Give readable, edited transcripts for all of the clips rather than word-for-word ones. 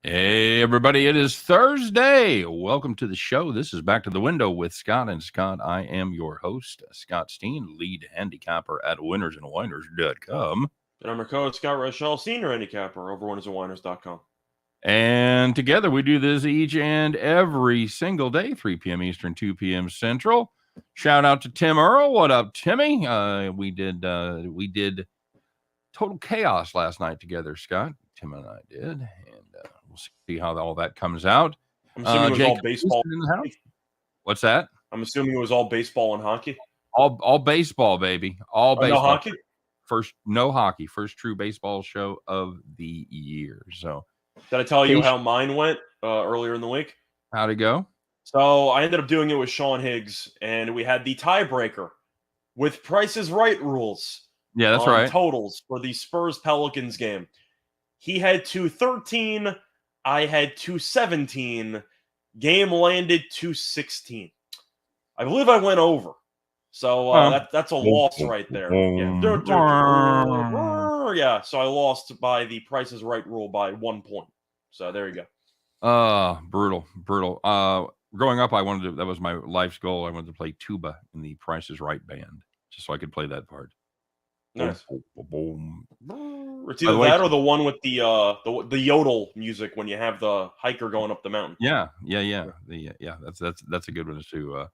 Hey, everybody, it is Thursday. Welcome to the show. This is Back to the Window with Scott and Scott. I am your host, Scott Steen, lead handicapper at winnersandwiners.com. And I'm your co-host, Scott Rochelle, senior handicapper over winnersandwiners.com. And together we do this each and every single day, 3 p.m. Eastern, 2 p.m. Central. Shout out to Tim Earl. What up, Timmy? We did Total Chaos last night together, Scott. Tim and I did, and we'll see how all that comes out. I'm assuming it was all baseball. In the house? What's that? I'm assuming it was all baseball and hockey. All baseball, baby. All baseball. No hockey? No hockey. First true baseball show of the year. So, did I tell you how mine went earlier in the week? How'd it go? So I ended up doing it with Sean Higgs, and we had the tiebreaker with Price is Right rules. Yeah, that's right. Totals for the Spurs-Pelicans game. He had 213. I had 217. Game landed 216. I believe I went over. So that's a loss right there. Yeah. So I lost by the Price is Right rule by 1 point. So there you go. Brutal. Growing up, that was my life's goal. I wanted to play tuba in the Price is Right band, just so I could play that part. Nice. It's either that or the one with the yodel music when you have the hiker going up the mountain. Yeah. That's a good one too.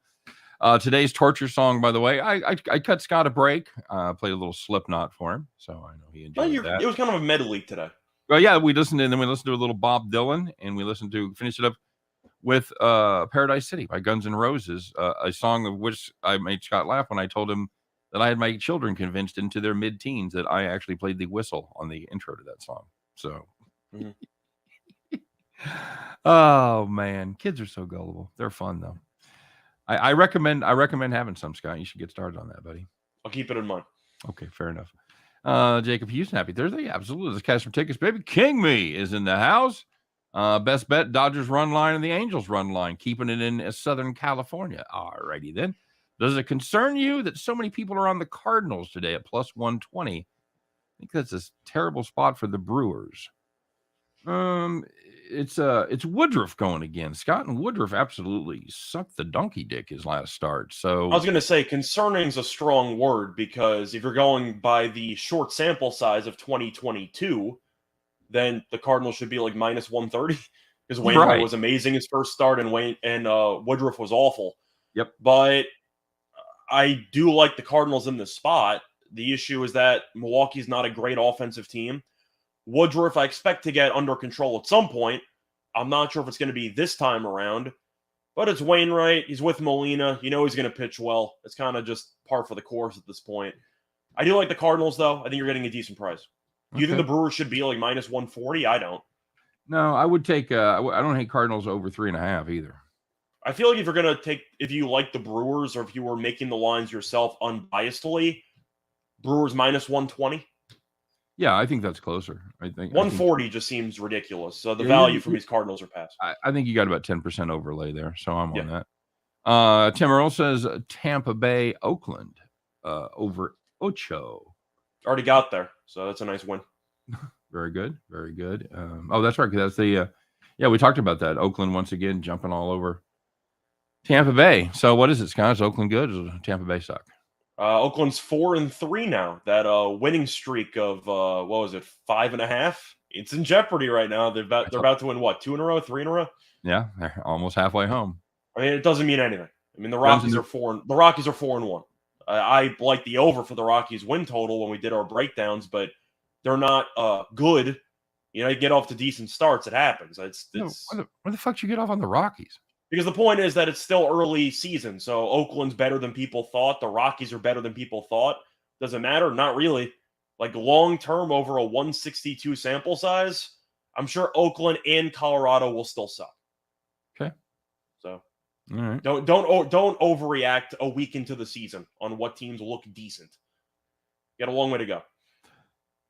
Today's torture song, by the way, I cut Scott a break. Played a little Slipknot for him, so I know he enjoyed that. It was kind of a medley today. Well, yeah, we listened to a little Bob Dylan, and we finished it up with Paradise City by Guns N' Roses, a song of which I made Scott laugh when I told him that I had my children convinced into their mid-teens that I actually played the whistle on the intro to that song. So, Oh man, kids are so gullible. They're fun though. I recommend having some, Scott. You should get started on that, buddy. I'll keep it in mind. Okay, fair enough. Jacob Houston, happy Thursday. Absolutely. Let's cash some tickets, baby. King Me is in the house. Best bet, Dodgers run line and the Angels run line, keeping it in Southern California. All righty then. Does it concern you that so many people are on the Cardinals today at plus 120? I think that's a terrible spot for the Brewers. It's Woodruff going again. Scott, and Woodruff absolutely sucked the donkey dick his last start. So I was going to say concerning is a strong word, because if you're going by the short sample size of 2022, then the Cardinals should be like minus 130 because Wainwright was amazing his first start and Woodruff was awful. Yep. But I do like the Cardinals in this spot. The issue is that Milwaukee's not a great offensive team. Woodruff, I expect to get under control at some point. I'm not sure if it's going to be this time around, but it's Wainwright. He's with Molina. You know he's going to pitch well. It's kind of just par for the course at this point. I do like the Cardinals, though. I think you're getting a decent price. Do you think the Brewers should be like minus 140? I don't. No, I would take I don't hate Cardinals over 3.5 either. I feel like if you like the Brewers, or if you were making the lines yourself unbiasedly, Brewers minus 120. Yeah, I think that's closer. I think 140 just seems ridiculous. So the value from these Cardinals are passed. I think you got about 10% overlay there, so I'm on that. Tim Earl says Tampa Bay, Oakland over Ocho. Already got there, so that's a nice win. Very good. That's right. That's the we talked about that. Oakland once again jumping all over Tampa Bay. So what is it, Scott? Is Oakland good, or does Tampa Bay suck? Oakland's 4-3 now. That winning streak of 5.5? It's in jeopardy right now. They're about to win 2 in a row, 3 in a row. Yeah, they're almost halfway home. I mean, it doesn't mean anything. I mean, the Rockies are 4-1. I like the over for the Rockies win total when we did our breakdowns, but they're not good. You get off to decent starts. It happens. Where the fuck did you get off on the Rockies? Because the point is that it's still early season. So Oakland's better than people thought. The Rockies are better than people thought. Does it matter? Not really. Like long-term over a 162 sample size, I'm sure Oakland and Colorado will still suck. Okay. So all right. Don't overreact a week into the season on what teams look decent. You got a long way to go.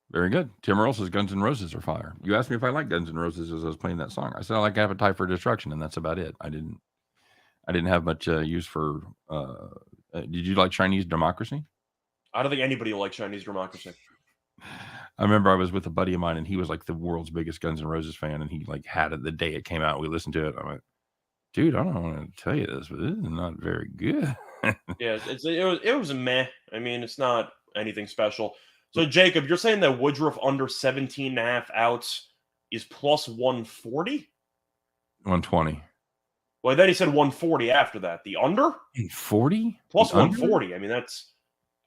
Very good. Tim Earl says Guns N' Roses are fire. You asked me if I like Guns N' Roses as I was playing that song. I said I like Appetite for Destruction, and that's about it. I didn't have much use for. Did you like Chinese Democracy? I don't think anybody will like Chinese Democracy. I remember I was with a buddy of mine, and he was like the world's biggest Guns N' Roses fan, and he like had it the day it came out. We listened to it. I'm like, dude, I don't want to tell you this, but this is not very good. Yeah, it was a meh. I mean, it's not anything special. So Jacob, you're saying that Woodruff under 17 and a half outs is plus 140? 120. Well, then he said 140 after that. The under? 40? Plus 140. I mean, that's,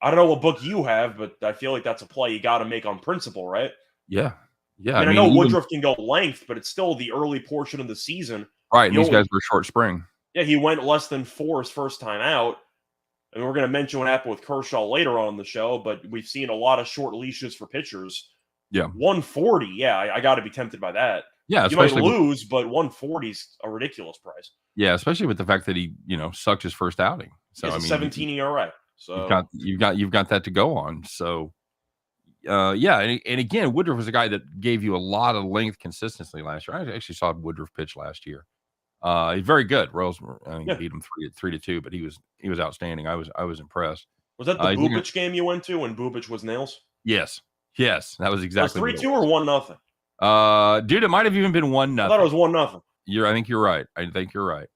I don't know what book you have, but I feel like that's a play you got to make on principle, right? Yeah. Yeah. I mean, I know Woodruff can go length, but it's still the early portion of the season. Right. And these guys were short spring. Yeah, he went less than 4 his first time out. And we're going to mention what happened with Kershaw later on in the show, but we've seen a lot of short leashes for pitchers. Yeah. 140. Yeah, I got to be tempted by that. Yeah. You might lose, but 140 is a ridiculous price. Yeah. Especially with the fact that he, sucked his first outing. So, it's a 17 ERA. So you've got that to go on. So, yeah. And again, Woodruff was a guy that gave you a lot of length consistently last year. I actually saw Woodruff pitch last year. He's very good. Royals, beat him 3-2, but he was outstanding. I was impressed. Was that the Bubic game you went to when Bubic was nails? Yes, that was exactly. Was 3-2 or 1-0? Dude, it might have even been 1-0. I thought it was 1-0. I think you're right.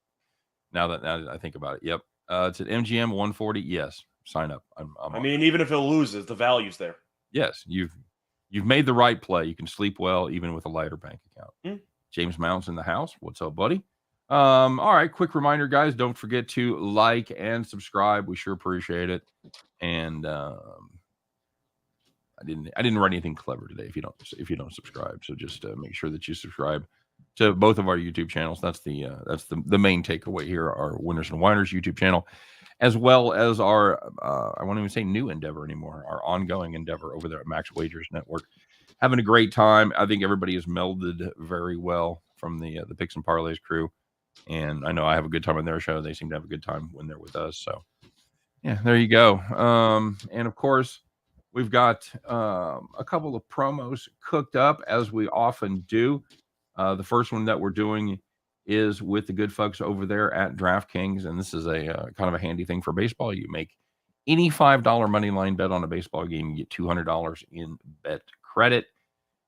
Now that I think about it, yep. It's at MGM 140. Yes, sign up. I mean, even if it loses, the value's there. Yes, you've made the right play. You can sleep well even with a lighter bank account. James Mounts in the house. What's up, buddy? All right, quick reminder, guys, don't forget to like and subscribe. We sure appreciate it. And I didn't write anything clever today if you don't subscribe. So just make sure that you subscribe to both of our YouTube channels. That's the main takeaway here, our Winners and Winers YouTube channel, as well as our I won't even say new endeavor anymore, our ongoing endeavor over there at Max Wagers Network. Having a great time. I think everybody has melded very well from the Picks and Parlays crew. And I know I have a good time on their show. They seem to have a good time when they're with us. So, yeah, there you go. And, of course, we've got a couple of promos cooked up, as we often do. The first one that we're doing is with the good folks over there at DraftKings. And this is a kind of a handy thing for baseball. You make any $5 money line bet on a baseball game, you get $200 in bet credit.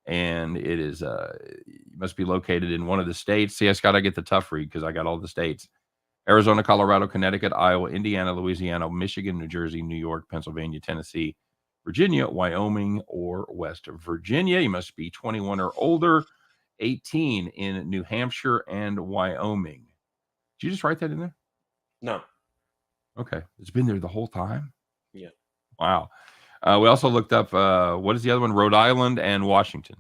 And it is you must be located in one of the states. See, I got to get the tough read because I got all the states: Arizona, Colorado, Connecticut, Iowa, Indiana, Louisiana, Michigan, New Jersey, New York, Pennsylvania, Tennessee, Virginia, Wyoming, or West Virginia. You must be 21 or older, 18 in New Hampshire and Wyoming. Did you just write that in there? No. Okay. It's been there the whole time? Yeah. Wow. We also looked up, what is the other one? Rhode Island and Washington.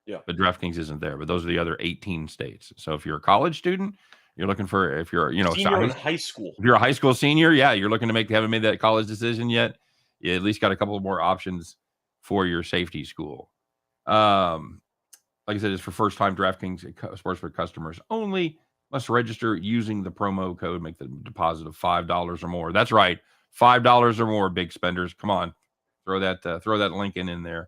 Yeah. But DraftKings isn't there. But those are the other 18 states. So if you're a college student, you're looking for, if you're, senior in high school. If you're a high school senior, yeah, you're looking to haven't made that college decision yet. You at least got a couple more options for your safety school. Like I said, it's for first-time DraftKings Sportsbook customers only. Must register using the promo code. Make the deposit of $5 or more. That's right, $5 or more, big spenders. Come on. Throw that link in there,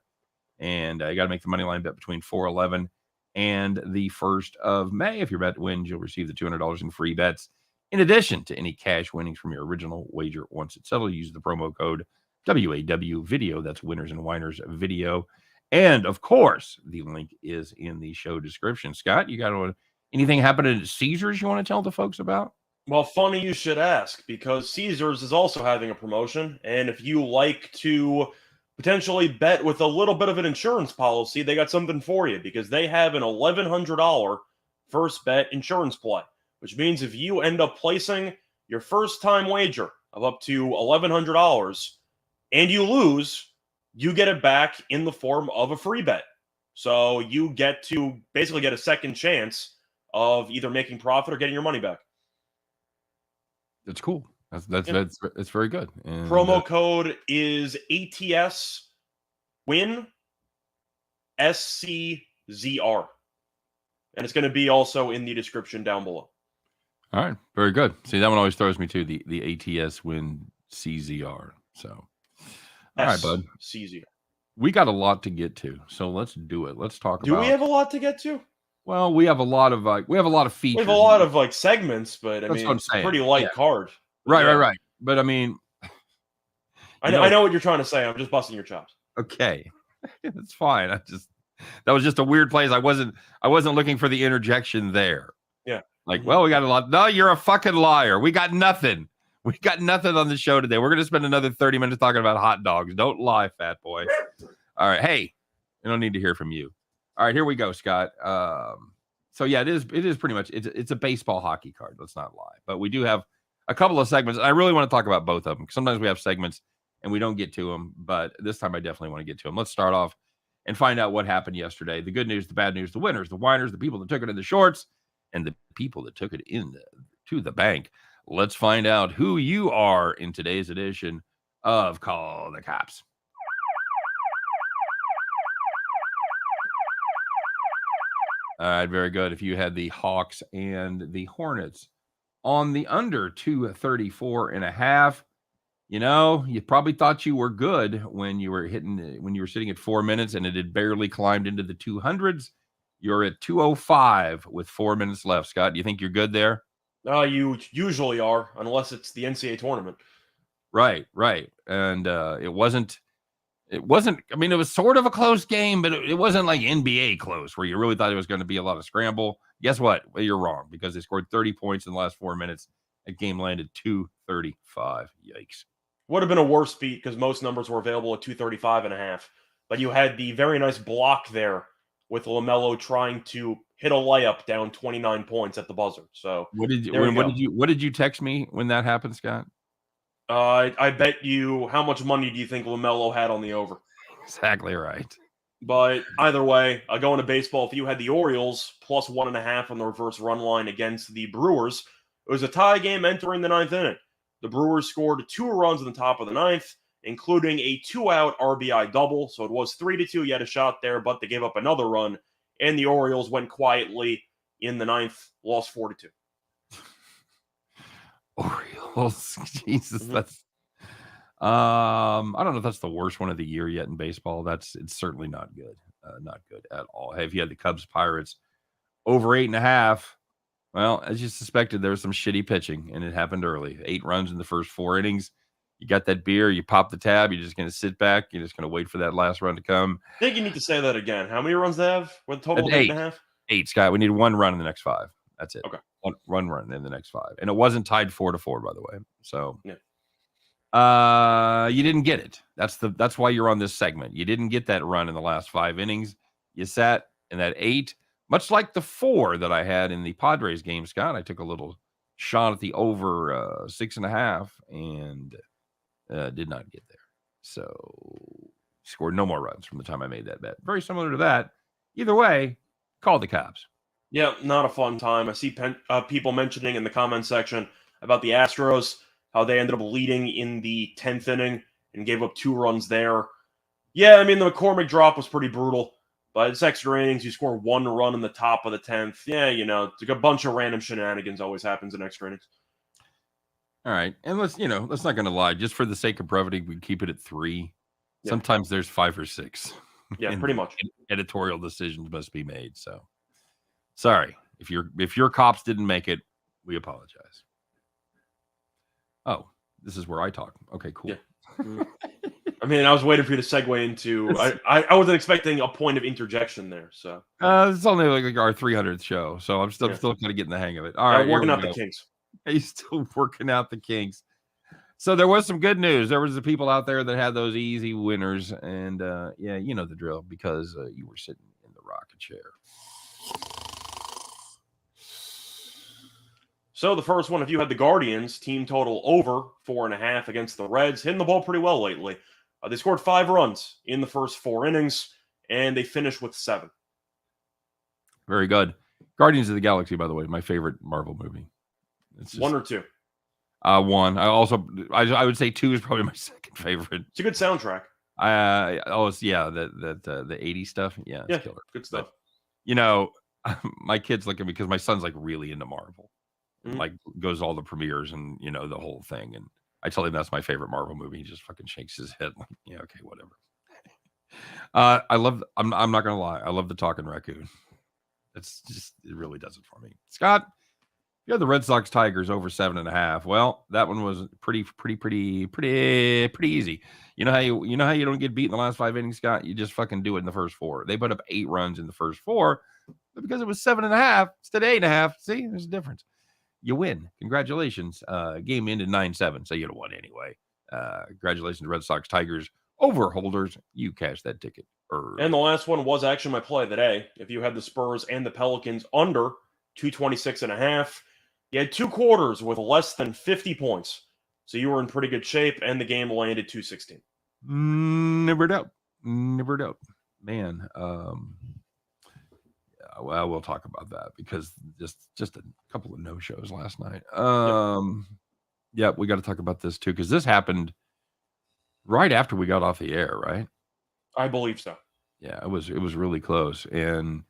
and you got to make the money line bet between 4/11 and the 1st of May. If your bet wins, you'll receive the $200 in free bets, in addition to any cash winnings from your original wager. Once it's settled, use the promo code WAW Video. That's Winners and Winers Video, and of course, the link is in the show description. Scott, you got anything happening at Caesars you want to tell the folks about? Well, funny you should ask, because Caesars is also having a promotion, and if you like to potentially bet with a little bit of an insurance policy, they got something for you, because they have an $1,100 first bet insurance play, which means if you end up placing your first-time wager of up to $1,100 and you lose, you get it back in the form of a free bet. So you get to basically get a second chance of either making profit or getting your money back. That's cool. That's very good. And, promo code is ATS Win SCZR, and it's going to be also in the description down below. All right, very good. See, that one always throws me to the ATS Win CZR. So, all right, bud. CZR. We got a lot to get to, so let's do it. Let's talk. Do we have a lot to get to? Well, we have a lot of features. We have a lot of segments, but That's what I'm saying. Pretty light card. Right. But I mean, I know what you're trying to say. I'm just busting your chops. Okay. It's fine. That was just a weird place. I wasn't looking for the interjection there. Yeah. Like, well, we got a lot. No, you're a fucking liar. We got nothing. We got nothing on the show today. We're going to spend another 30 minutes talking about hot dogs. Don't lie, fat boy. All right. Hey, I don't need to hear from you. All right, here we go, Scott. So yeah, it is pretty much, it's a baseball hockey card. Let's not lie. But we do have a couple of segments. And I really want to talk about both of them. Sometimes we have segments and we don't get to them, but this time I definitely want to get to them. Let's start off and find out what happened yesterday. The good news, the bad news, the winners, the whiners, the people that took it in the shorts, and the people that took it to the bank. Let's find out who you are in today's edition of Call the Cops. All right, very good. If you had the Hawks and the Hornets on the under 234.5, you probably thought you were good when you were sitting at 4 minutes and it had barely climbed into the 200s. You're at 205 with 4 minutes left. Scott, do you think you're good there? You usually are, unless it's the NCAA tournament. Right. And it wasn't, I mean, it was sort of a close game, but it wasn't like NBA close where you really thought it was going to be a lot of scramble. Guess what? Well, you're wrong because they scored 30 points in the last 4 minutes. That game landed 235. Yikes. Would have been a worse beat because most numbers were available at 235.5. But you had the very nice block there with LaMelo trying to hit a layup down 29 points at the buzzer. So what did you text me when that happened, Scott? I bet you, how much money do you think LaMelo had on the over? Exactly right. But either way, going to baseball, if you had the Orioles plus 1.5 on the reverse run line against the Brewers, it was a tie game entering the ninth inning. The Brewers scored 2 runs in the top of the ninth, including a 2-out RBI double. So it was 3-2. You had a shot there, but they gave up another run, and the Orioles went quietly in the ninth, lost 4-2. Orioles, Jesus, that's I don't know if that's the worst one of the year yet in baseball. It's certainly not good, not good at all. Hey, if you had the Cubs Pirates over 8.5, well, as you suspected, there was some shitty pitching, and it happened early. 8 runs in the first 4 innings. You got that beer, you pop the tab, you're just going to sit back, you're just going to wait for that last run to come. I think you need to say that again. How many runs they have with a total of 8.5? 8, Scott. We need 1 run in the next 5. That's it. Okay. One run in the next 5. And it wasn't tied 4-4, by the way. So yeah. You didn't get it. That's why you're on this segment. You didn't get that run in the last 5 innings. You sat in that 8, much like the 4 that I had in the Padres game, Scott. I took a little shot at the over 6.5 and did not get there. So scored no more runs from the time I made that bet. Very similar to that. Either way, call the Cops. Yeah, not a fun time. I see people mentioning in the comment section about the Astros, how they ended up leading in the 10th inning and gave up 2 runs there. Yeah, I mean, the McCormick drop was pretty brutal, but it's extra innings. You score 1 run in the top of the 10th. Yeah, it's like a bunch of random shenanigans always happens in extra innings. All right. And let's not going to lie. Just for the sake of brevity, we keep it at 3. Yeah. Sometimes there's 5 or 6. Yeah, pretty much. Editorial decisions must be made. So sorry. If your Cops didn't make it, we apologize. Oh, this is where I talk. Okay, cool. Yeah. I mean, I was waiting for you to segue into. I wasn't expecting a point of interjection there. So it's only like our 300th show, so I'm still kind of getting the hang of it. All right, working out the kinks. He's still working out the kinks. So there was some good news. There was the people out there that had those easy winners, and yeah, you know the drill because you were sitting in the rocking chair. So the first one, if you had the Guardians, team total over 4.5 against the Reds, hitting the ball pretty well lately. They scored 5 runs in the first 4 innings, and they finished with 7. Very good. Guardians of the Galaxy, by the way, my favorite Marvel movie. It's just, 1 or 2? 1. I would say 2 is probably my second favorite. It's a good soundtrack. The 80s stuff. Yeah, it's killer. Good stuff. But, my kids look at me because my son's like really into Marvel. Like goes to all the premieres and the whole thing, and I tell him that's my favorite Marvel movie. He just fucking shakes his head like, yeah, okay, whatever. I'm not gonna lie, I love the talking raccoon. It really does it for me. Scott, You had the Red Sox Tigers over 7.5. Well, that one was pretty easy. You know how you don't get beat in the last 5 innings, Scott? You just fucking do it in the first 4. They put up 8 runs in the first 4, but because it was 7.5, instead of 8.5. See, there's a difference. You win. Congratulations. Game ended 9-7, so you'd have won anyway. Congratulations, Red Sox Tigers over holders. You cashed that ticket early. And the last one was actually my play of the day. If you had the Spurs and the Pelicans under 226.5, you had 2 quarters with less than 50 points. So you were in pretty good shape, and the game landed 216. Never doubt. Man, well, we'll talk about that because just a couple of no-shows last night. Yeah, we got to talk about this too because this happened right after we got off the air, right? I believe so. Yeah, it was really close, and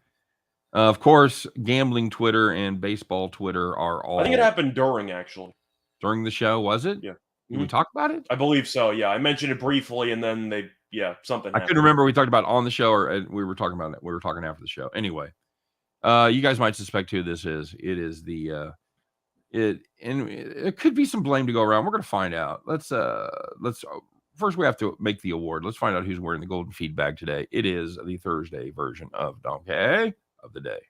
of course, gambling Twitter and baseball Twitter are all. I think it happened during the show. Was it? Yeah. Did we talk about it? I believe so. Yeah, I mentioned it briefly, and then something. I couldn't remember we talked about it on the show or we were talking about it. We were talking after the show. Anyway, you guys might suspect who this is. It is it could be some blame to go around. We're going to find out. Let's first we have to make the award. Let's find out who's wearing the golden feed bag today. It is the Thursday version of Donkey of the Day.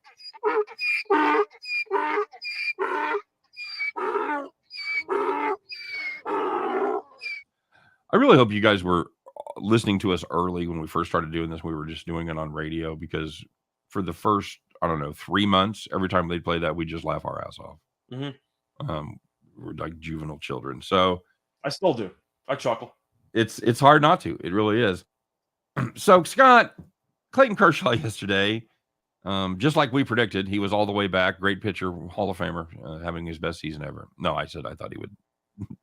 I really hope you guys were listening to us early when we first started doing this. We were just doing it on radio because for the first, 3 months, every time they play that, we just laugh our ass off. Mm-hmm. We're like juvenile children. So I still do. I chuckle. It's hard not to. It really is. So Scott, Clayton Kershaw yesterday, just like we predicted, he was all the way back. Great pitcher, Hall of Famer, having his best season ever. No, I said I thought he would.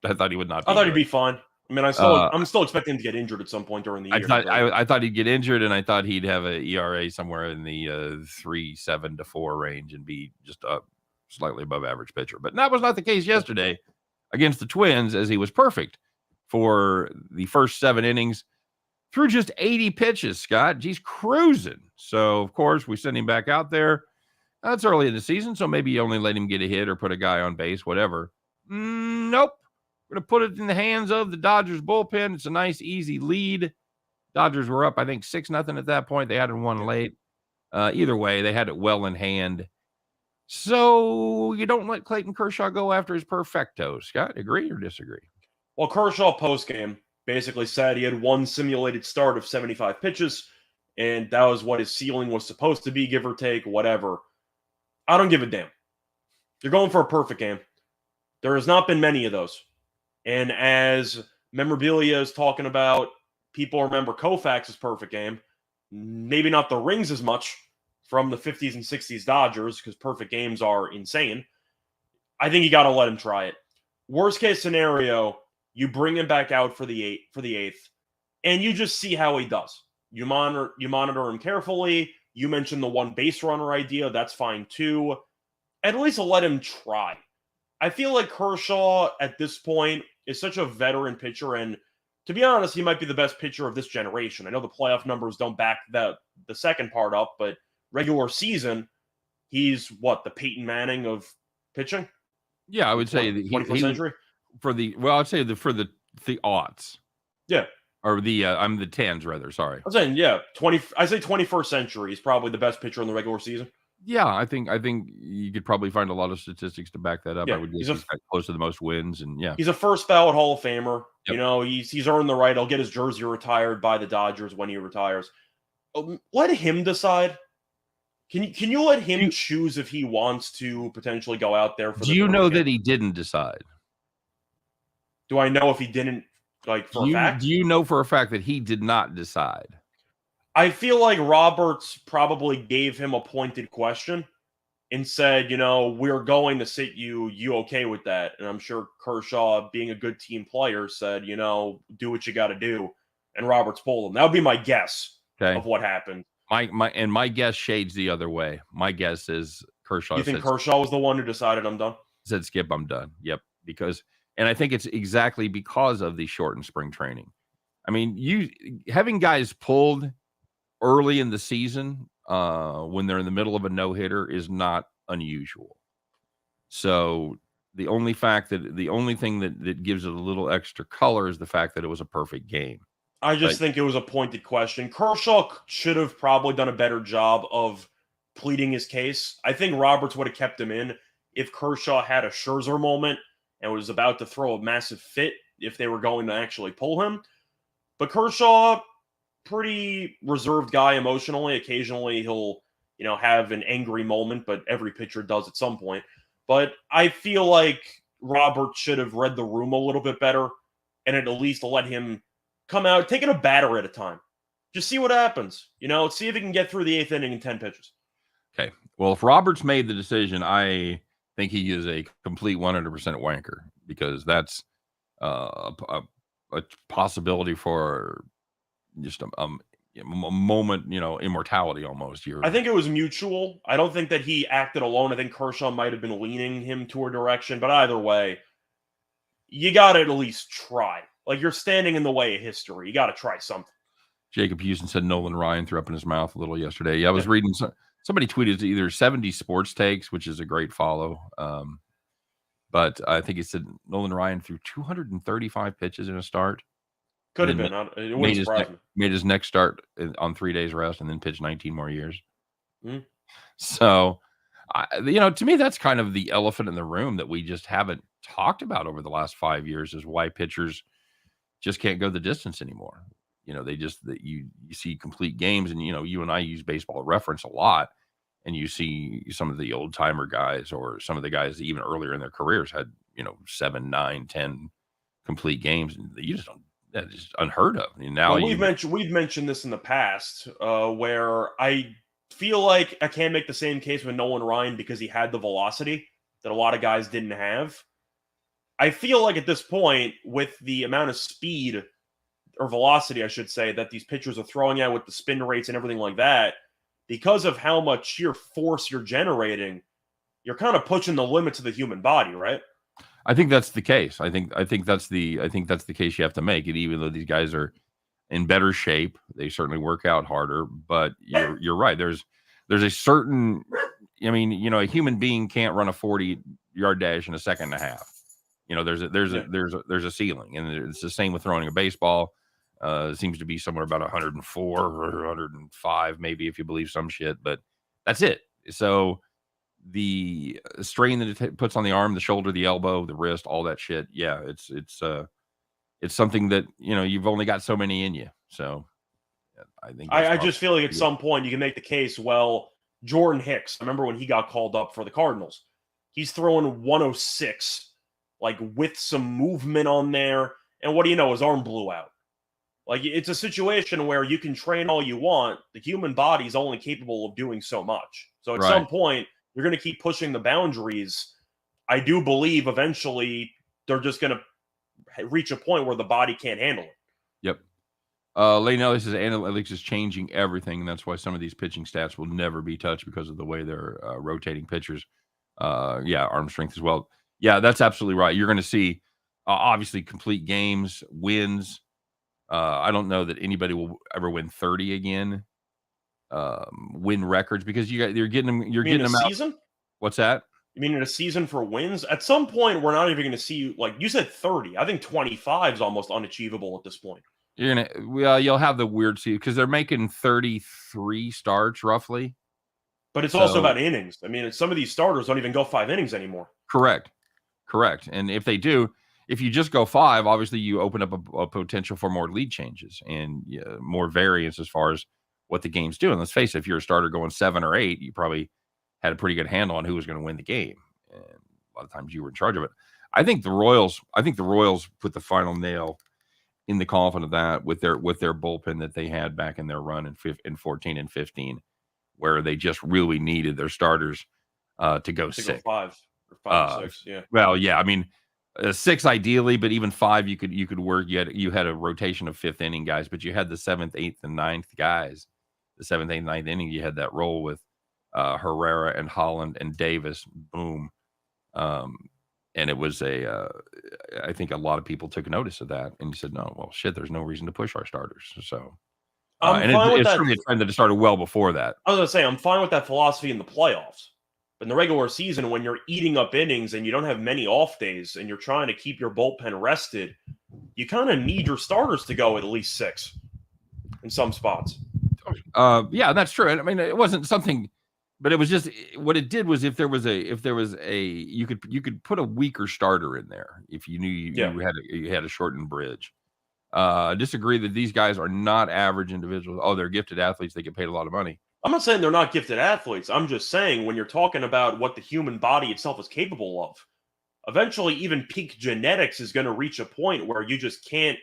I thought he would not. I thought he'd be fine. I mean, I'm still expecting him to get injured at some point during the year. I thought he'd get injured, and I thought he'd have an ERA somewhere in the 3.7 to 4 range and be just a slightly above average pitcher. But that was not the case yesterday against the Twins, as he was perfect for the first 7 innings through just 80 pitches. Scott, he's cruising. So of course we send him back out there. That's early in the season, so maybe you only let him get a hit or put a guy on base, whatever. Nope. We're going to put it in the hands of the Dodgers bullpen. It's a nice, easy lead. Dodgers were up, I think, 6-0 at that point. They hadn't won late. Either way, they had it well in hand. So you don't let Clayton Kershaw go after his perfecto. Scott, agree or disagree? Well, Kershaw postgame basically said he had one simulated start of 75 pitches, and that was what his ceiling was supposed to be, give or take, whatever. I don't give a damn. You're going for a perfect game. There has not been many of those. And as memorabilia is talking about, people remember Koufax's perfect game. Maybe not the rings as much from the 50s and 60s Dodgers, because perfect games are insane. I think you got to let him try it. Worst case scenario, you bring him back out for the eighth, and you just see how he does. You monitor him carefully. You mentioned the one base runner idea. That's fine too. At least let him try. I feel like Kershaw at this point is such a veteran pitcher, and to be honest, he might be the best pitcher of this generation. I know the playoff numbers don't back the second part up, but regular season, he's the Peyton Manning of pitching? Yeah, I would say 21st century? I'd say for the aughts. Yeah. Or I'm the 10s rather, sorry. I'm saying, yeah, I say 21st century. He's probably the best pitcher in the regular season. Yeah, I think you could probably find a lot of statistics to back that up. Yeah, I would guess he's got close to the most wins, and yeah, he's a first ballot Hall of Famer. Yep. You know, he's earned the right. He'll get his jersey retired by the Dodgers when he retires. Let him decide. Can you let him choose if he wants to potentially go out there for? Do you know that he didn't decide? Do I know if he didn't? Like for a fact? Do you know for a fact that he did not decide? I feel like Roberts probably gave him a pointed question and said, we're going to sit you. You okay with that? And I'm sure Kershaw, being a good team player, said, do what you got to do. And Roberts pulled him. That would be my guess of what happened. My guess shades the other way. My guess is Kershaw. You think Kershaw was the one who decided I'm done? Said, Skip, I'm done. Yep. And I think it's exactly because of the shortened spring training. I mean, having guys pulled early in the season when they're in the middle of a no-hitter is not unusual. So the only thing that gives it a little extra color is the fact that it was a perfect game. I just think it was a pointed question. Kershaw should have probably done a better job of pleading his case. I think Roberts would have kept him in if Kershaw had a Scherzer moment and was about to throw a massive fit if they were going to actually pull him. But Kershaw, pretty reserved guy emotionally. Occasionally he'll, have an angry moment, but every pitcher does at some point. But I feel like Roberts should have read the room a little bit better and at least let him come out, taking a batter at a time. Just see what happens. See if he can get through the 8th inning in 10 pitches. Okay. Well, if Roberts made the decision, I think he is a complete 100% wanker, because that's a possibility for just a moment, immortality almost. I think it was mutual. I don't think that he acted alone. I think Kershaw might have been leaning him to a direction, but either way, you got to at least try. Like, you're standing in the way of history. You got to try something. Jacob Houston said Nolan Ryan threw up in his mouth a little yesterday. Yeah, I was reading somebody tweeted either 70 Sports Takes, which is a great follow. But I think he said Nolan Ryan threw 235 pitches in a start. Could have been. It wouldn't surprise me. Made his next start on 3 days rest and then pitched 19 more years. Mm. So, to me, that's kind of the elephant in the room that we just haven't talked about over the last 5 years, is why pitchers just can't go the distance anymore. You see complete games, and you and I use Baseball Reference a lot, and you see some of the old timer guys or some of the guys that even earlier in their careers had 7, 9, 10 complete games, and you just don't. That's just unheard of. Now we've mentioned this in the past, where I feel like I can't make the same case with Nolan Ryan because he had the velocity that a lot of guys didn't have. I feel like at this point, with the amount of speed or velocity, I should say, that these pitchers are throwing out with the spin rates and everything like that, because of how much sheer force you're generating, you're kind of pushing the limits of the human body, right? I think that's the case. I think that's the case you have to make. And even though these guys are in better shape, they certainly work out harder. But you're right. There's a certain, a human being can't run a 40-yard dash in a second and a half. There's a ceiling, and it's the same with throwing a baseball. It seems to be somewhere about 104 or 105, maybe, if you believe some shit, but that's it. So the strain that it puts on the arm, the shoulder, the elbow, the wrist, all that shit. Yeah, it's something that you've only got so many in you. So I think I just feel like at some point you can make the case. Well, Jordan Hicks, I remember when he got called up for the Cardinals, he's throwing 106. Like, with some movement on there, and what do you know, his arm blew out. Like, it's a situation where you can train all you want. The human body is only capable of doing so much. So at some point, you're going to keep pushing the boundaries. I do believe eventually they're just going to reach a point where the body can't handle it. Yep. Lane Ellis says analytics is changing everything, and that's why some of these pitching stats will never be touched because of the way they're rotating pitchers. Arm strength as well. Yeah, that's absolutely right. You're going to see, obviously, complete games, wins. I don't know that anybody will ever win 30 again. Win records, because you're getting them. You're getting them out. Season? What's that? You mean in a season for wins? At some point, we're not even going to see, like you said, 30. I think 25 is almost unachievable at this point. You'll have the weird season because they're making 33 starts roughly. But it's also about innings. Some of these starters don't even go 5 innings anymore. Correct. And if they do, if you just go 5, obviously you open up a potential for more lead changes and more variance as far as what the game's doing. Let's face it, if you're a starter going 7 or 8, you probably had a pretty good handle on who was going to win the game. And a lot of times you were in charge of it. I think the Royals put the final nail in the coffin of that with their bullpen that they had back in their run in 14 and 15, where they just really needed their starters to go 6. Go 5 or 5 or 6. Yeah. Well, yeah. 6 ideally, but even 5 you could work. You had a rotation of 5th inning guys, but you had the 7th, 8th, and 9th guys. The 7th, 8th, 9th inning, you had that role with Herrera and Holland and Davis. Boom. And it was I think a lot of people took notice of that and said, no, well, shit, there's no reason to push our starters. So, and it's certainly a trend that started well before that. I was going to say, I'm fine with that philosophy in the playoffs. But in the regular season, when you're eating up innings and you don't have many off days and you're trying to keep your bullpen rested, you kind of need your starters to go at least 6 in some spots. Yeah, that's true. I mean, it wasn't something, but it was just what it did was if there was a you could put a weaker starter in there if you knew you had a shortened bridge. Disagree that these guys are not average individuals. Oh, they're gifted athletes. They get paid a lot of money. I'm not saying they're not gifted athletes. I'm just saying when you're talking about what the human body itself is capable of, eventually even peak genetics is going to reach a point where you just can't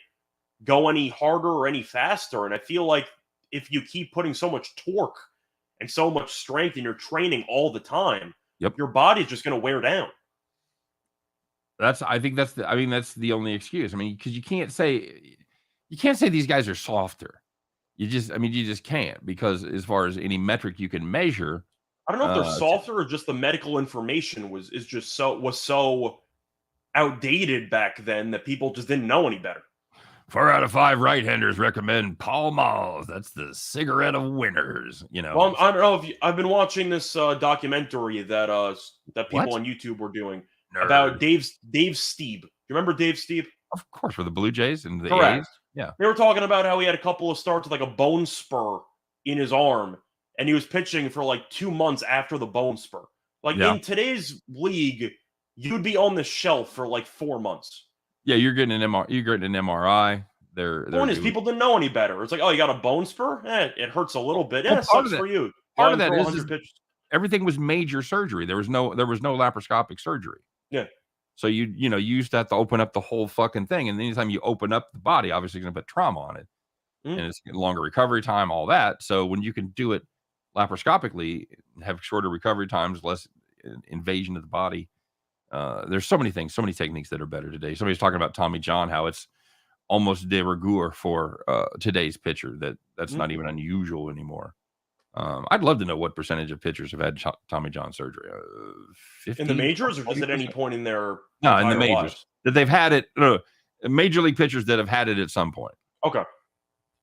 go any harder or any faster. And I feel like if you keep putting so much torque and so much strength in your training all the time, your body's just going to wear down. I think that's the only excuse. I mean, because you can't say these guys are softer. You just can't, because as far as any metric you can measure, I don't know if they're softer or just the medical information was so outdated back then that people just didn't know any better. 4 out of 5 right-handers recommend Pall Mall. That's the cigarette of winners. Well, I don't know if I've been watching this documentary that people on YouTube were doing about Dave Stieb. You remember Dave Stieb? Of course, for the Blue Jays and the Correct. A's. Yeah, they were talking about how he had a couple of starts with like a bone spur in his arm, and he was pitching for like 2 months after the bone spur. In today's league, you'd be on the shelf for like 4 months. Yeah, you're getting an MRI. The point is, people didn't know any better. It's like, oh, you got a bone spur? It hurts a little bit. Yeah, sucks for you. Part of that is everything was major surgery. There was no laparoscopic surgery. Yeah. So you used to have to open up the whole fucking thing, and anytime you open up the body, obviously you're going to put trauma on it, and it's longer recovery time, all that. So when you can do it laparoscopically, have shorter recovery times, less invasion of the body, there's so many things, so many techniques that are better today. Somebody's talking about Tommy John, how it's almost de rigueur for today's pitcher. That's not even unusual anymore. I'd love to know what percentage of pitchers have had Tommy John surgery. 50, in the majors, or just at any point in their in the majors lives? That they've had it. Major league pitchers that have had it at some point. Okay,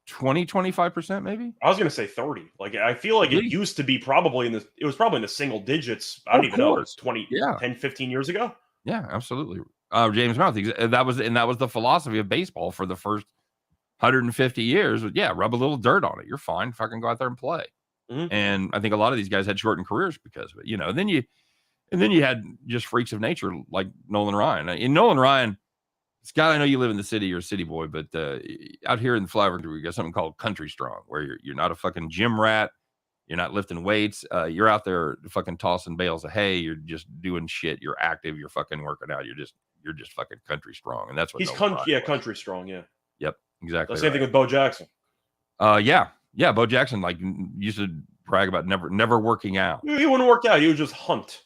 20-25% maybe. I was going to say 30. Like, I feel like it used to be probably it was probably in the single digits. I don't even know. 10, 15 years ago. Yeah, absolutely. James Mouth. That was the philosophy of baseball for the first 150 years. Yeah, rub a little dirt on it. You're fine. Fucking go out there and play. And I think a lot of these guys had shortened careers because of it, And then you had just freaks of nature like Nolan Ryan. And Nolan Ryan, Scott, I know you live in the city, you're a city boy, but out here in the flyover, we got something called Country Strong, where you're not a fucking gym rat, you're not lifting weights, you're out there fucking tossing bales of hay, you're just doing shit, you're active, you're fucking working out, you're just fucking country strong, and that's what he's country strong, yeah. Yep, exactly. The same thing with Bo Jackson. Yeah, Bo Jackson used to brag about never working out. He wouldn't work out. He would just hunt.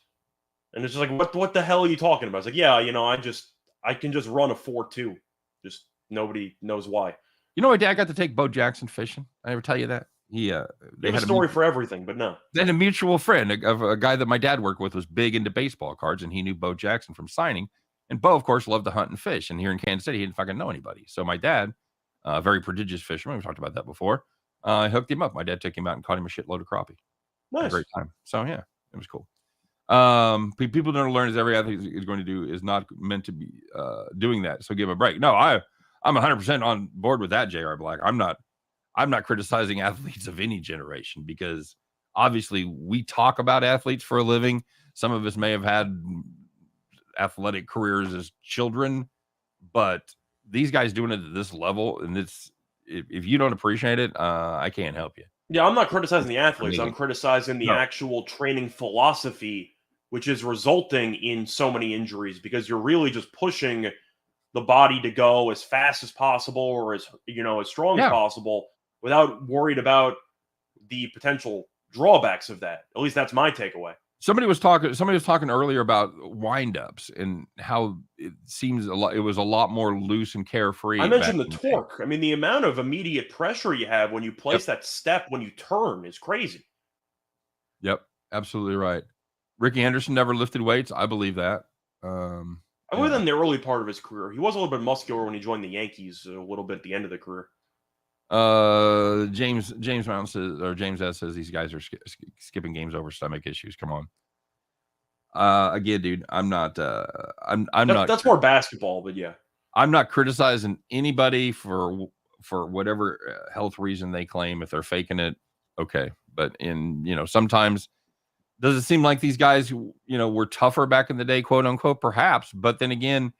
And it's just like, what the hell are you talking about? It's like, yeah, I can just run a 4.2. Just nobody knows why. My dad got to take Bo Jackson fishing. I ever tell you that? They had a story for everything, but no. Then a mutual friend of a guy that my dad worked with was big into baseball cards, and he knew Bo Jackson from signing. And Bo, of course, loved to hunt and fish. And here in Kansas City, he didn't fucking know anybody. So my dad, a very prodigious fisherman, we've talked about that before, I hooked him up. My dad took him out and caught him a shitload of crappie. Nice. Had a great time. So yeah, it was cool. People don't learn as every athlete is going to do is not meant to be doing that. So give a break. No, I'm 100% on board with that, J.R. Black. I'm not criticizing athletes of any generation, because obviously we talk about athletes for a living. Some of us may have had athletic careers as children, but these guys doing it at this level, and if you don't appreciate it, I can't help you. Yeah, I'm not criticizing the athletes. I'm criticizing the actual training philosophy, which is resulting in so many injuries, because you're really just pushing the body to go as fast as possible, or as strong as possible, without worried about the potential drawbacks of that. At least that's my takeaway. Somebody was talking earlier about windups and how it seems it was a lot more loose and carefree. I mentioned the torque. I mean, the amount of immediate pressure you have when you place that step when you turn is crazy. Yep, absolutely right. Ricky Henderson never lifted weights. I believe that. I believe in the early part of his career. He was a little bit muscular when he joined the Yankees, a little bit at the end of the career. James Mountain says, or James S says, these guys are skipping games over stomach issues. Come on. Again, dude, I'm not. That's more basketball, but yeah. I'm not criticizing anybody for whatever health reason they claim. If they're faking it, okay. But sometimes does it seem like these guys, were tougher back in the day, quote unquote, perhaps. But then again,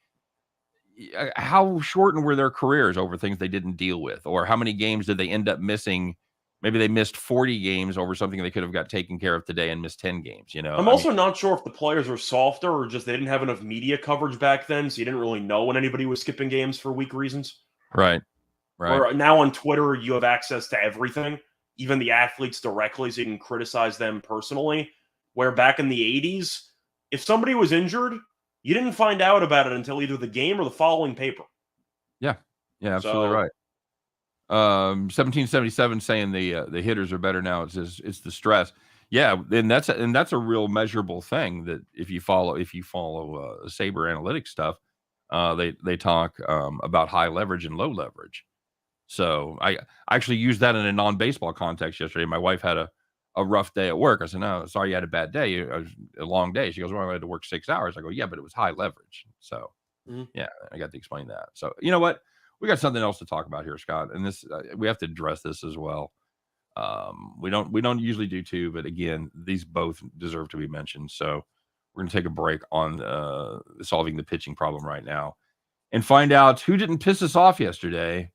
how shortened were their careers over things they didn't deal with, or how many games did they end up missing? Maybe they missed 40 games over something they could have got taken care of today and missed 10 games. I'm also not sure if the players are softer or just they didn't have enough media coverage back then, so you didn't really know when anybody was skipping games for weak reasons. Right. Where now on Twitter, you have access to everything, even the athletes directly, so you can criticize them personally. Where back in the 80s, if somebody was injured, you didn't find out about it until either the game or the following paper. Yeah, absolutely right. 1777 saying the hitters are better now. It's the stress. Yeah, and that's a real measurable thing that if you follow Saber analytics stuff, they talk about high leverage and low leverage. So I actually used that in a non-baseball context yesterday. My wife had a rough day at work. I said, "No, sorry, you had a bad day. It was a long day." She goes, "Well, I had to work 6 hours." I go, "Yeah, but it was high leverage." So yeah, I got to explain that. So you know what? We got something else to talk about here, Scott, and this we have to address this as well. We don't usually do two, but again, these both deserve to be mentioned. So we're going to take a break on solving the pitching problem right now and find out who didn't piss us off yesterday.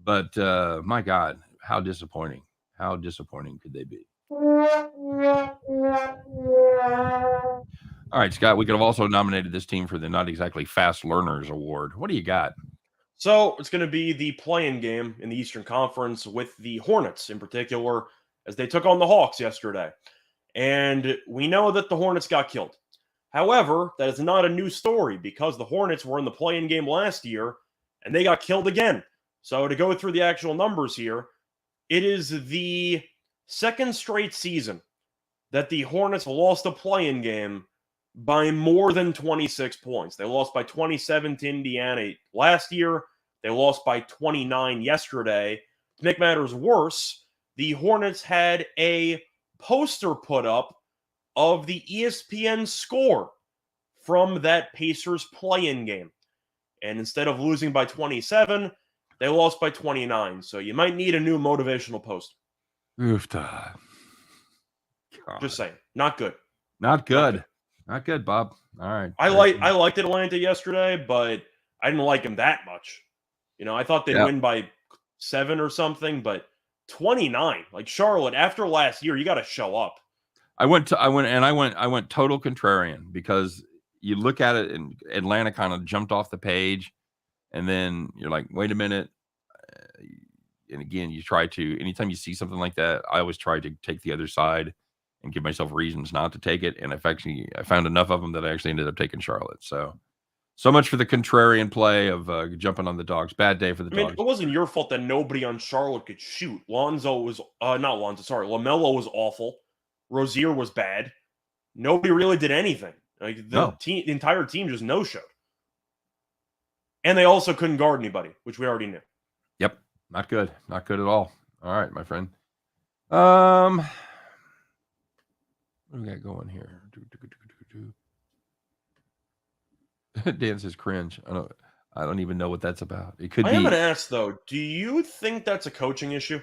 But my God, how disappointing! How disappointing could they be? All right, Scott, we could have also nominated this team for the not exactly fast learners award. What do you got? So it's going to be the play-in game in the Eastern Conference with the Hornets in particular, as they took on the Hawks yesterday. And we know that the Hornets got killed. However, that is not a new story because the Hornets were in the play-in game last year and they got killed again. So to go through the actual numbers here, it is the second straight season that the Hornets lost a play-in game by more than 26 points. They lost by 27 to Indiana last year. They lost by 29 yesterday. To make matters worse, the Hornets had a poster put up of the ESPN score from that Pacers play-in game. And instead of losing by 27, they lost by 29. So you might need a new motivational post. Oof. Just saying. Not good. Not good. Not good, Bob. All right. I liked Atlanta yesterday, but I didn't like them that much. I thought they'd win by 7 or something, but 29. Like Charlotte, after last year, you got to show up. I went total contrarian because you look at it and Atlanta kind of jumped off the page, and then you're like, wait a minute. And again, anytime you see something like that, I always try to take the other side and give myself reasons not to take it. And I found enough of them that I actually ended up taking Charlotte. So much for the contrarian play of jumping on the Dogs. Bad day for the Dogs. It wasn't your fault that nobody on Charlotte could shoot. LaMelo was awful. Rozier was bad. Nobody really did anything. Like the entire team just no-showed. And they also couldn't guard anybody, which we already knew. Yep. Not good. Not good at all. All right, my friend. What do we got going here? Dan says cringe. I don't even know what that's about. It could be. I am gonna ask though, do you think that's a coaching issue?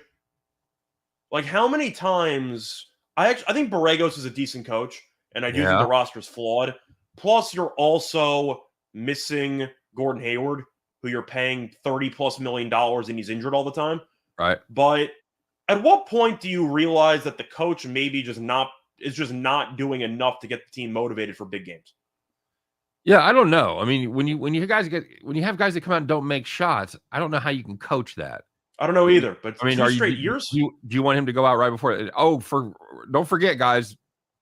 Like how many times I think Borregos is a decent coach, and I do think the roster is flawed. Plus, you're also missing Gordon Hayward, who you're paying $30+ million and he's injured all the time. Right. But at what point do you realize that the coach maybe is just not doing enough to get the team motivated for big games? Yeah, I don't know. I mean, when you have guys that come out and don't make shots, I don't know how you can coach that. I don't know either. But I mean, 2 straight years? Do you want him to go out right before? Don't forget, guys,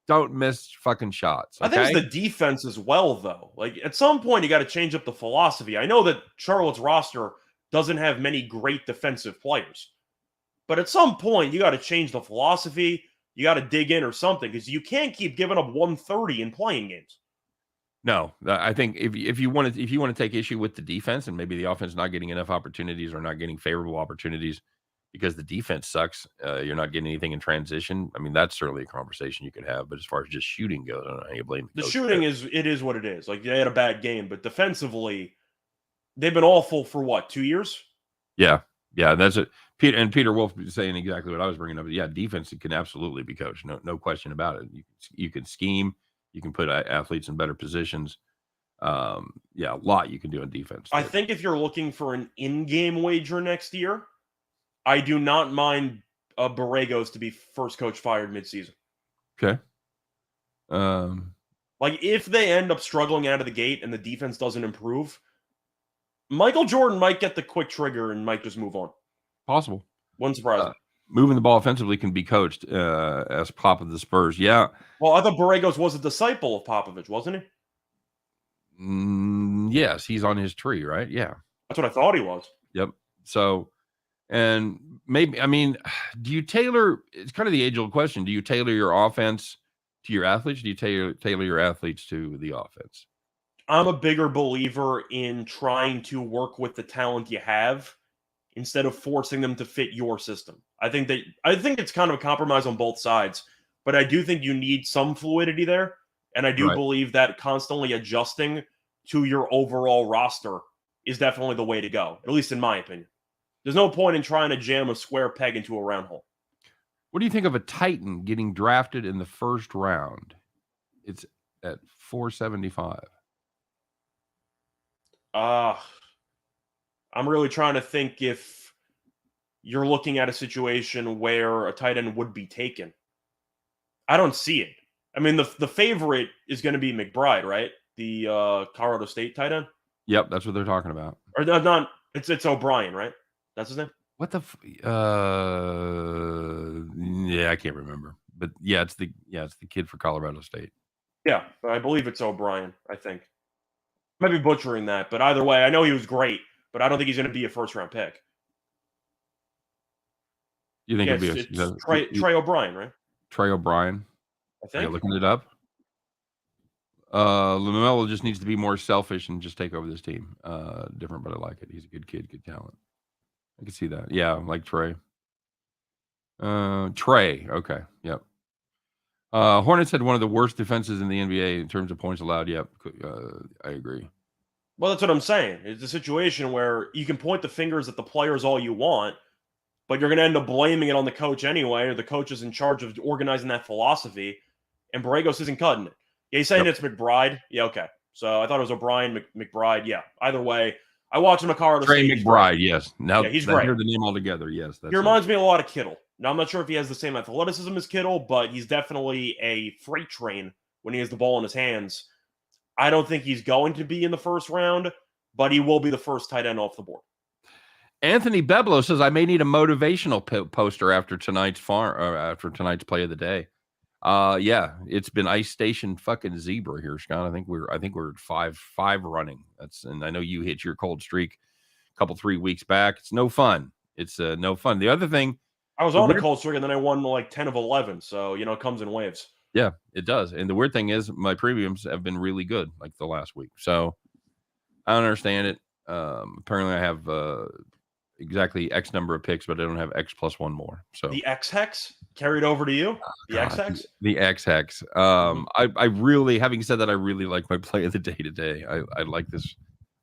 don't miss fucking shots. Okay? I think it's the defense as well, though. Like at some point, you got to change up the philosophy. I know that Charlotte's roster doesn't have many great defensive players, but at some point, you got to change the philosophy. You got to dig in or something because you can't keep giving up 130 in playing games. No, I think if you want to take issue with the defense and maybe the offense not getting enough opportunities or not getting favorable opportunities, because the defense sucks. You're not getting anything in transition. I mean, that's certainly a conversation you could have. But as far as just shooting goes, I don't know how you blame the shooting is what it is. Like, they had a bad game, but defensively, they've been awful for what, 2 years? Yeah, that's it. Peter Wolf saying exactly what I was bringing up. Yeah, defense can absolutely be coached. No question about it. You can scheme. You can put athletes in better positions. A lot you can do on defense. I think if you're looking for an in-game wager next year, I do not mind Borregos to be first coach fired midseason. Okay. Like, if they end up struggling out of the gate and the defense doesn't improve, Michael Jordan might get the quick trigger and might just move on. Possible. Wouldn't surprise me. Moving the ball offensively can be coached as Pop of the Spurs. Yeah. Well, I thought Borregos was a disciple of Popovich, wasn't he? Yes, he's on his tree, right? Yeah. That's what I thought he was. Yep. So, and maybe, I mean, do you tailor, it's kind of the age-old question, do you tailor your offense to your athletes? Do you tailor your athletes to the offense? I'm a bigger believer in trying to work with the talent you have instead of forcing them to fit your system. I think it's kind of a compromise on both sides, but I do think you need some fluidity there. And I do believe that constantly adjusting to your overall roster is definitely the way to go, at least in my opinion. There's no point in trying to jam a square peg into a round hole. What do you think of a Titan getting drafted in the first round? It's at 475. I'm really trying to think if you're looking at a situation where a tight end would be taken. I don't see it. I mean, the favorite is going to be McBride, right? The Colorado State tight end. Yep, that's what they're talking about. Or not? It's O'Brien, right? That's his name. What the? I can't remember. But it's the kid for Colorado State. Yeah, I believe it's O'Brien. I think. I might be butchering that, but either way, I know he was great, but I don't think he's going to be a first-round pick. You think it's Trey O'Brien, right? Trey O'Brien. I think. Are you looking it up? LaMelo just needs to be more selfish and just take over this team. Different, but I like it. He's a good kid, good talent. I can see that. Yeah, like Trey. Trey. Okay. Yep. Hornets had one of the worst defenses in the NBA in terms of points allowed. Yep. I agree. Well, that's what I'm saying. It's a situation where you can point the fingers at the players all you want, but you're going to end up blaming it on the coach anyway, or the coach is in charge of organizing that philosophy, and Borregos isn't cutting it. Yeah, he's saying it's McBride. Yeah, okay. So I thought it was O'Brien, McBride. Yeah, either way. I watched him at Colorado Trey State. McBride, yes. Now he's great. I hear the name altogether, yes. He reminds me a lot of Kittle. Now, I'm not sure if he has the same athleticism as Kittle, but he's definitely a freight train when he has the ball in his hands. I don't think he's going to be in the first round, but he will be the first tight end off the board. Anthony Beblo says, I may need a motivational poster after tonight's play of the day. Yeah, it's been Ice Station fucking zebra here, Scott. I think we're at 5 running. And I know you hit your cold streak a 3 weeks back. It's no fun. It's no fun. The other thing, I was on a cold streak and then I won like 10 of 11. So, it comes in waves. Yeah, it does. And the weird thing is my premiums have been really good like the last week. So I don't understand it. Apparently I have exactly X number of picks, but I don't have X plus one more. So the X hex carried over to you. The X hex. The X hex. I really, having said that, I really like my play of the day today. I like this.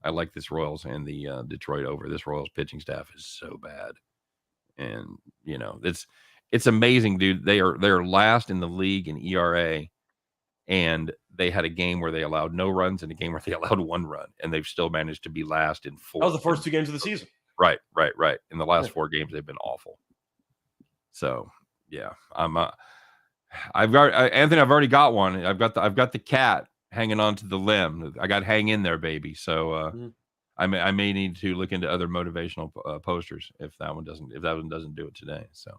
I like this Royals and the Detroit over. This Royals pitching staff is so bad, and it's amazing, dude. They're last in the league in ERA, and they had a game where they allowed no runs and a game where they allowed 1 run, and they've still managed to be last in 4. That was the first 2 games of the season. Right. In the last 4 games, they've been awful. So yeah, I've already got one. I've got the cat hanging onto the limb. I got hang in there, baby. So I may need to look into other motivational posters if that one doesn't do it today. So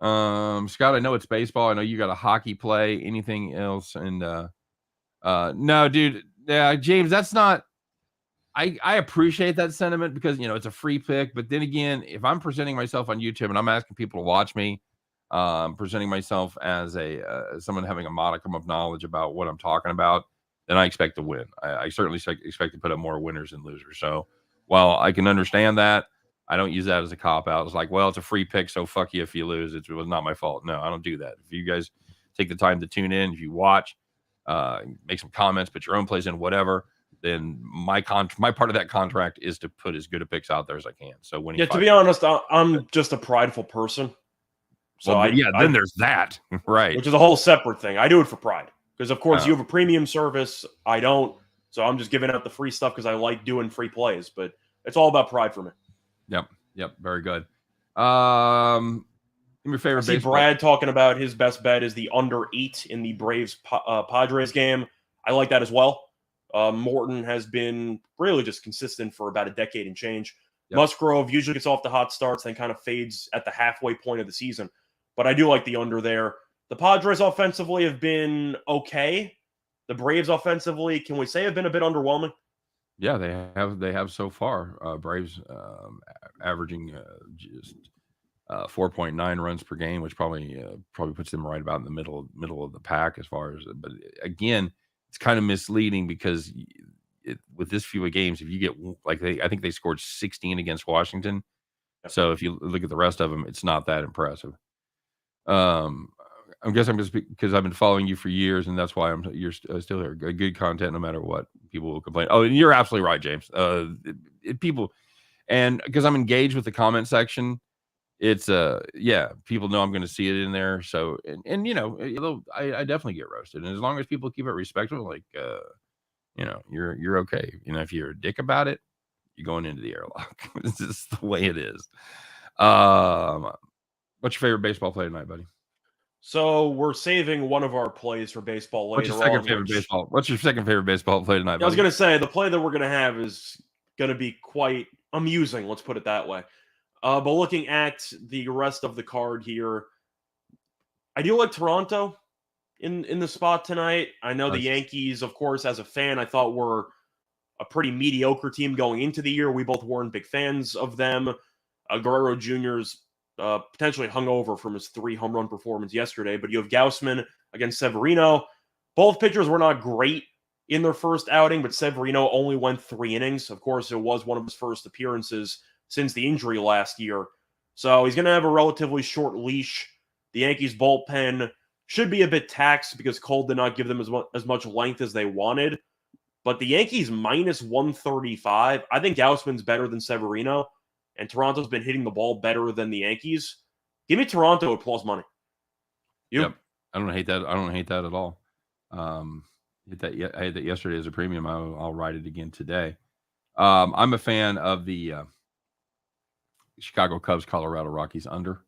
Scott, I know it's baseball. I know you got a hockey play. Anything else? And no, dude. Yeah, James, that's not. I appreciate that sentiment because it's a free pick. But then again, if I'm presenting myself on YouTube and I'm asking people to watch me, presenting myself as someone having a modicum of knowledge about what I'm talking about, then I expect to win. I certainly expect to put up more winners than losers. So while I can understand that, I don't use that as a cop out. It's like, well, it's a free pick, so fuck you if you lose. It was not my fault. No, I don't do that. If you guys take the time to tune in, if you watch, make some comments, put your own plays in, whatever, then my part of that contract is to put as good a picks out there as I can. So when to be honest, I'm just a prideful person. So then there's that, right? Which is a whole separate thing. I do it for pride because, of course, you have a premium service. I don't, so I'm just giving out the free stuff because I like doing free plays. But it's all about pride for me. Yep, very good. Your favorite I see Brad talking about his best bet is the under 8 in the Braves Padres game. I like that as well. Morton has been really just consistent for about a decade and change. Yep. Musgrove usually gets off the hot starts, then kind of fades at the halfway point of the season. But I do like the under there. The Padres offensively have been okay. The Braves offensively, can we say, have been a bit underwhelming? Yeah, they have so far. Braves averaging just 4.9 runs per game, which probably puts them right about in the middle of the pack as far as. But again, it's kind of misleading because with this few of games, if you get I think they scored 16 against Washington. So if you look at the rest of them, it's not that impressive. I guess I'm just because I've been following you for years, and that's why you're still here. Good content, no matter what. People will complain. Oh, and you're absolutely right, James. People, and because I'm engaged with the comment section, it's people know I'm going to see it in there. So and I definitely get roasted, and as long as people keep it respectful, you're okay. If you're a dick about it, you're going into the airlock. This is the way it is. What's your favorite baseball play tonight, buddy? So we're saving one of our plays for baseball later on. What's your second favorite baseball play tonight, buddy? I was going to say the play that we're going to have is going to be quite amusing. Let's put it that way. But looking at the rest of the card here, I do like Toronto in the spot tonight. I know the Yankees, of course, as a fan, I thought were a pretty mediocre team going into the year. We both weren't big fans of them. Guerrero Jr.'s potentially hungover from his 3 home run performance yesterday, but you have Gausman against Severino. Both pitchers were not great in their first outing, but Severino only went 3 innings. Of course, it was one of his first appearances since the injury last year. So he's going to have a relatively short leash. The Yankees bullpen should be a bit taxed because Cole did not give them as much length as they wanted. But the Yankees minus 135, I think Gausman's better than Severino. And Toronto's been hitting the ball better than the Yankees. Give me Toronto at plus money. Yep. I don't hate that. I don't hate that at all. I had that yesterday as a premium. I'll write it again today. I'm a fan of the Chicago Cubs, Colorado Rockies under.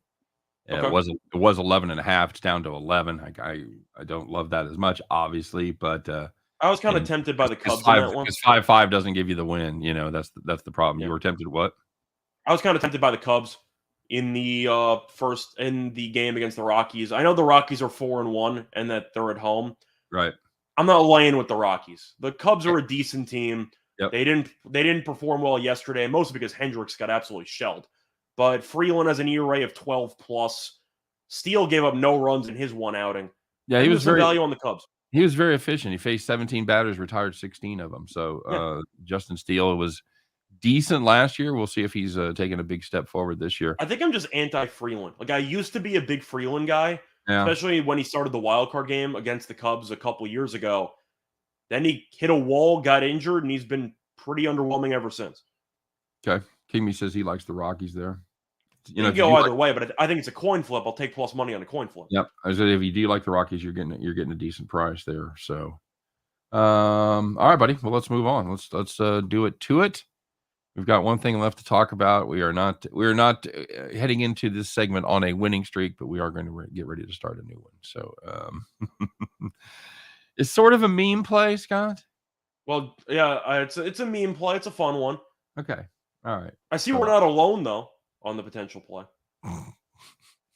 Okay. It was 11.5. It's down to 11. I don't love that as much, obviously, but I was kind of tempted by the Cubs in that one. Because 5-5 doesn't give you the win. That's the problem. Yeah. You were tempted what? I was kind of tempted by the Cubs in the game against the Rockies. I know the Rockies are 4-1 and that they're at home. Right. I'm not laying with the Rockies. The Cubs are a decent team. Yep. They didn't perform well yesterday, mostly because Hendricks got absolutely shelled. But Freeland has an ERA of 12+. Steele gave up no runs in his one outing. Yeah, he was very value on the Cubs. He was very efficient. He faced 17 batters, retired 16 of them. So Justin Steele was decent last year. We'll see if he's taking a big step forward this year. I think I'm just anti-Freeland. I used to be a big Freeland guy, especially when he started the wild card game against the Cubs a couple years ago. Then he hit a wall, got injured, and he's been pretty underwhelming ever since. Okay. Kingme says he likes the Rockies there. You can go either way, but I think it's a coin flip. I'll take plus money on a coin flip. Yep. I said if you do like the Rockies, you're getting a decent price there. So, all right, buddy. Well, let's move on. Let's do it to it. We've got one thing left to talk about. We are not heading into this segment on a winning streak, but we are going to get ready to start a new one. So, it's sort of a meme play, Scott. Well, yeah, it's a meme play. It's a fun one. Okay. All right. I see we're not alone though on the potential play.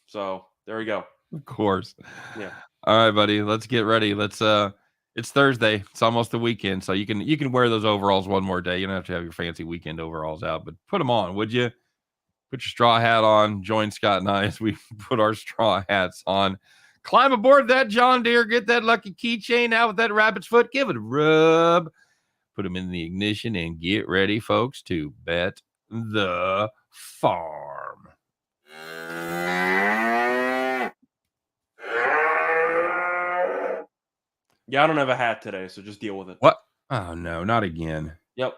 So there we go. Of course. Yeah. All right, buddy. Let's get ready. It's Thursday. It's almost the weekend, so you can wear those overalls one more day. You don't have to have your fancy weekend overalls out, but put them on, would you? Put your straw hat on. Join Scott and I as we put our straw hats on. Climb aboard that John Deere. Get that lucky keychain out with that rabbit's foot. Give it a rub. Put them in the ignition and get ready, folks, to bet the Farm. Yeah, I don't have a hat today, so just deal with it. What? Oh, no, not again. Yep.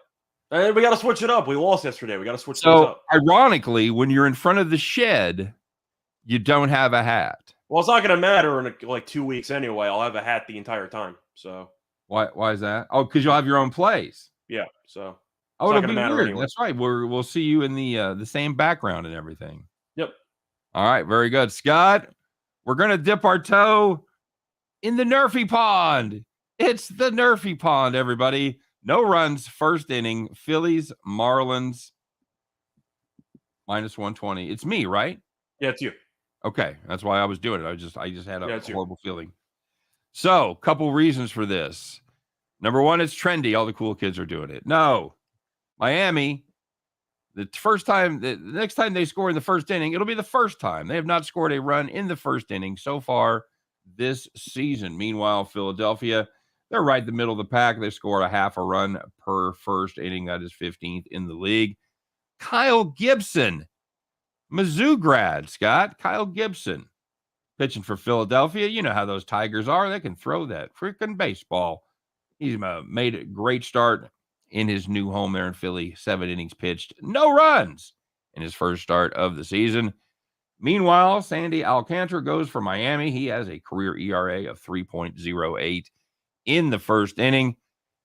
And we got to switch it up. We lost yesterday. We got to switch things So, up. ironically, when you're in front of the shed, you don't have a hat. Well, it's not going to matter in like 2 weeks anyway. I'll have a hat the entire time. So Why is that? Oh, because you'll have your own place. yeah. So Oh, not it'll gonna be matter weird. anyway. That's right. We'll see you in the same background and everything. Yep. All right, very good, Scott. We're gonna dip our toe in the Nerfy pond. It's the Nerfy pond, everybody. No runs, first inning. Phillies, Marlins, -120. It's me, right? Yeah, it's you. Okay, that's why I was doing it. I just had Yeah, a it's you. horrible feeling. So, couple reasons for this. Number one, it's trendy. All the cool kids are doing it. No, Miami. The next time they score in the first inning, it'll be the first time. They have not scored a run in the first inning so far this season. Meanwhile, Philadelphia, they're right in the middle of the pack. They scored a half a run per first inning. That is 15th in the league. Kyle Gibson, Mizzou grad, Scott. Kyle Gibson pitching for Philadelphia. You know how those Tigers are. They can throw that freaking baseball. He's made a great start in his new home there in Philly. 7 innings pitched, no runs in his first start of the season. Meanwhile, Sandy Alcantara goes for Miami. He has a career ERA of 3.08 in the first inning.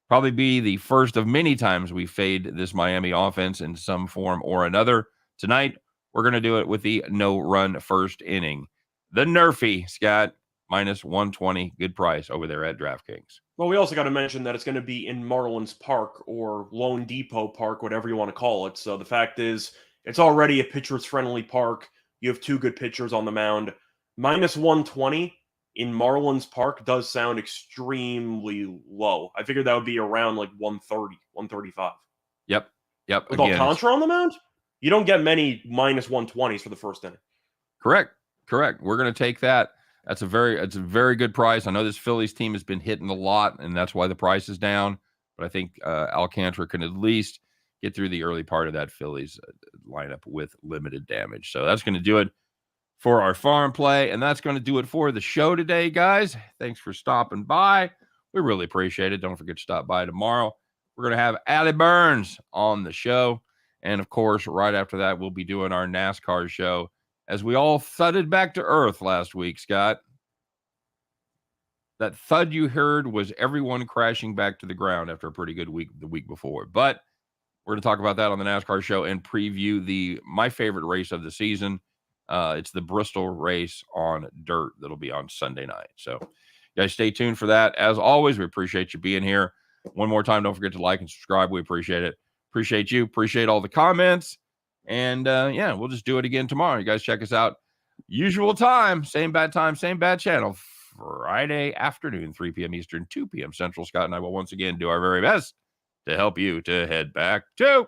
Probably be the first of many times we fade this Miami offense in some form or another. Tonight, we're going to do it with the no-run first inning. The Nerfy, Scott, -120. Good price over there at DraftKings. Well, we also got to mention that it's going to be in Marlins Park or Lone Depot Park, whatever you want to call it. So the fact is, it's already a pitcher's-friendly park. You have 2 good pitchers on the mound. -120 in Marlins Park does sound extremely low. I figured that would be around like 130, 135. Yep. With Again, Alcantara on the mound, you don't get many -120s for the first inning. Correct. We're going to take that. It's a very good price. I know this Phillies team has been hitting a lot, and that's why the price is down. But I think Alcantara can at least get through the early part of that Phillies lineup with limited damage. So that's going to do it for our farm play, and that's going to do it for the show today, guys. Thanks for stopping by. We really appreciate it. Don't forget to stop by tomorrow. We're going to have Allie Burns on the show. And, of course, right after that, we'll be doing our NASCAR show as we all thudded back to earth last week, Scott. That thud you heard was everyone crashing back to the ground after a pretty good week the week before. But we're going to talk about that on the NASCAR show and preview my favorite race of the season. It's the Bristol race on dirt that'll be on Sunday night. So, guys, stay tuned for that. As always, we appreciate you being here. One more time, don't forget to like and subscribe. We appreciate it. Appreciate you. Appreciate all the comments. And, we'll just do it again tomorrow. You guys check us out. Usual time, same bad channel. Friday afternoon, 3 p.m. Eastern, 2 p.m. Central. Scott and I will once again do our very best to help you to head back to